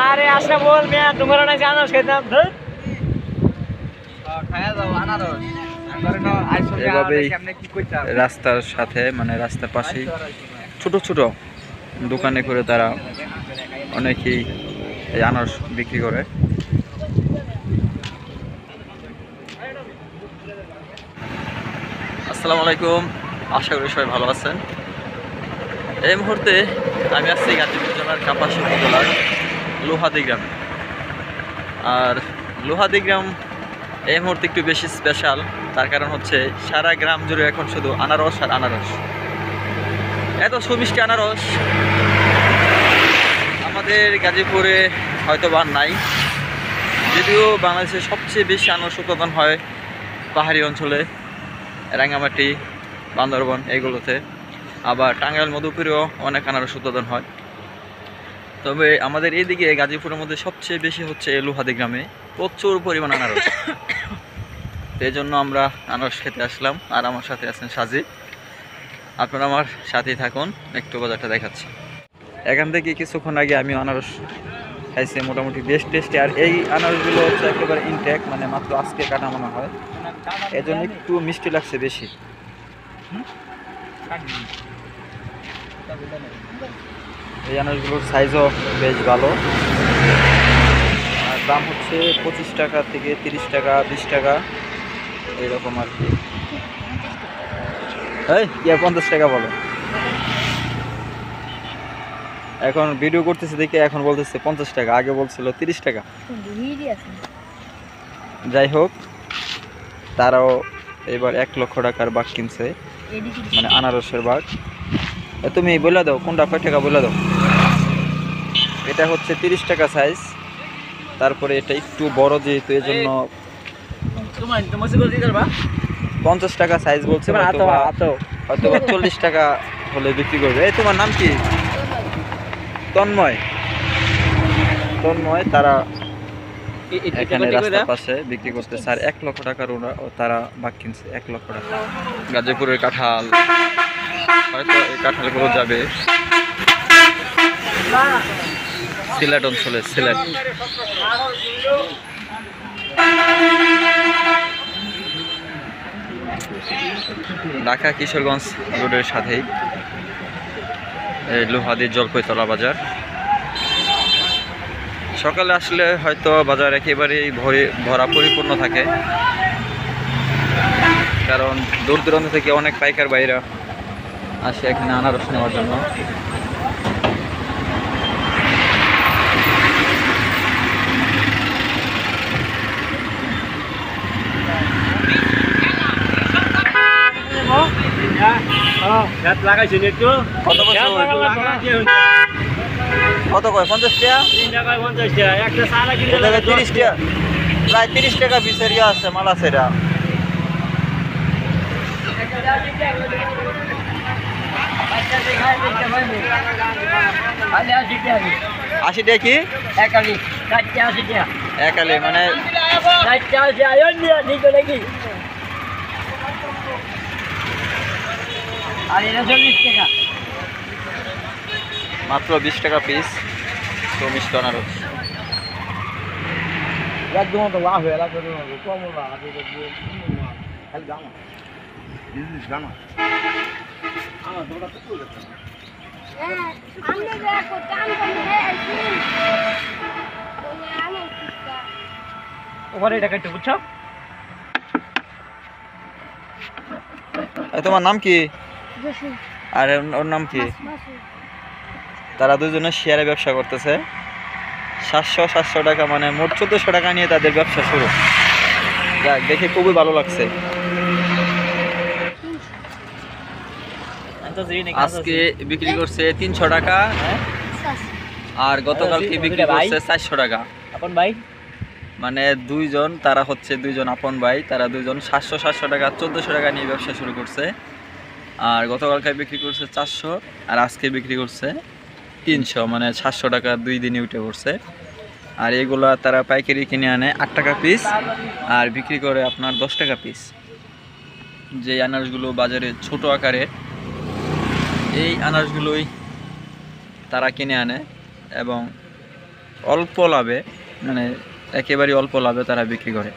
আরে আসলে বল মিয়া তোমার না জানো খেতাম ধর খায়া যাও আনারস এভাবেই রাস্তার সাথে মানে রাস্তার পাশেই ছোট ছোট দোকানে করে তারা অনেকেই এই আনারস বিক্রি করে। আসসালামু আলাইকুম, আশা করি সবাই ভালো আছেন। এই মুহূর্তে আমি আছি গাজীপুর জেলার কাপাসী উপজেলার লোহাদি গ্রামে। আর লোহাদি গ্রাম এই মুহূর্তে একটু বেশি স্পেশাল, তার কারণ হচ্ছে সারা গ্রাম জুড়ে এখন শুধু আনারস আর আনারস। এত সুমিষ্টি আনারস আমাদের গাজীপুরে হয়তো বা নাই, যদিও বাংলাদেশের সবচেয়ে বেশি আনারস উৎপাদন হয় পাহাড়ি অঞ্চলে, রাঙ্গামাটি, বান্দরবন এগুলোতে। আবার টাঙ্গাইল, মধুপুরেও অনেক আনারস উৎপাদন হয়। তবে আমাদের এইদিকে গাজীপুরের মধ্যে সবচেয়ে বেশি হচ্ছে লোহাদি গ্রামে, প্রচুর পরিমাণ আনারস। তো এই জন্য আমরা আনারস খেতে আসলাম। আর আমার সাথে আছেন সাজিদ। আপনারা আমার সাথেই থাকুন, একটু বাজারটা দেখাচ্ছি। এখান থেকে কিছুক্ষণ আগে আমি আনারস খাইছি, মোটামুটি বেশ টেস্টি। আর এই আনারসগুলো হচ্ছে একেবারে ইনটেক, মানে মাত্র আজকে কাটা মনে হয়, এই জন্য একটু মিষ্টি লাগছে বেশি। এই আনারসগুলোর সাইজও বেশ ভালো। আর দাম হচ্ছে 25 টাকা থেকে 30 টাকা, 20 টাকা এইরকম আর কি। এই কি 50 টাকা বলো? এখন ভিডিও করতেছে দেখে এখন বলতেছে 50 টাকা, আগে বলছিল 30 টাকা। যাই হোক, তারাও এবার 1 লক্ষ টাকার বাঘ কিনছে, মানে আনারসের বাঘ। তুমি বলে দাও কোনটা কয় টাকা বলে দাও। এটা হচ্ছে 30 টাকা সাইজ, তারপরে এটা একটু বড় যেহেতু এই জন্য 50 টাকা সাইজ বলছে, হয়তো 40 টাকা হলে বিক্রি করবে। এই তোমার নাম কি? তন্ময়। তন্ময় তারা এখানে রাস্তার পাশে বিক্রি করতেছে। আর 1 লক্ষ টাকার তারা বাঘ কিনছে, 1 লক্ষ টাকা। গাজীপুরের কাঁঠাল, হয়তো এই কাঁঠালগুলো যাবে সিলেট অঞ্চলে, সিলেট। ঢাকা কিশোরগঞ্জ রোডের সাথেই এই লোহাদি জলপাইতলা বাজার। সকালে আসলে হয়তো বাজার একেবারেই ভরা পরিপূর্ণ থাকে, কারণ দূর দূরান্ত থেকে অনেক পাইকার ভাইরা আসে এখানে আনারস নেওয়ার জন্য। কত কয়? 50 টাকা, 30 টাকা, প্রায় 30 টাকা পিসের আছে মালা সেটা। 80 টাকা কি? একালি মানে মাত্র 20 টাকা পিস মিষ্টি আনারস। তোমার নাম কি? আর ওর নাম কি? তারা দুজনে শেয়ারে ব্যবসা করতেছে। 700 টাকা, মানে মোট 1400 টাকা নিয়ে তাদের ব্যবসা শুরু। যাক, দেখে খুবই ভালো লাগছে। আজকে বিক্রি করছে 300 টাকা, আর গতকালকে বিক্রি করছে 400 টাকা। আপন ভাই মানে দুইজন, তারা হচ্ছে দুইজন আপন ভাই, তারা দুইজন 700 টাকা 1400 টাকা নিয়ে ব্যবসা শুরু করছে। আর গতকালকে বিক্রি করছে 400, আর আজকে বিক্রি করছে 300, মানে 700 টাকা 2 দিনে উঠে পড়ছে। আর এগুলা তারা পাইকারি কিনে আনে 8 টাকা পিস, আর বিক্রি করে আপনার 10 টাকা পিস। যে আনারসগুলো বাজারে ছোট আকারে, এই আনারসগুলোই তারা কিনে আনে এবং অল্প লাভে, মানে একেবারে অল্প লাভে তারা বিক্রি করে।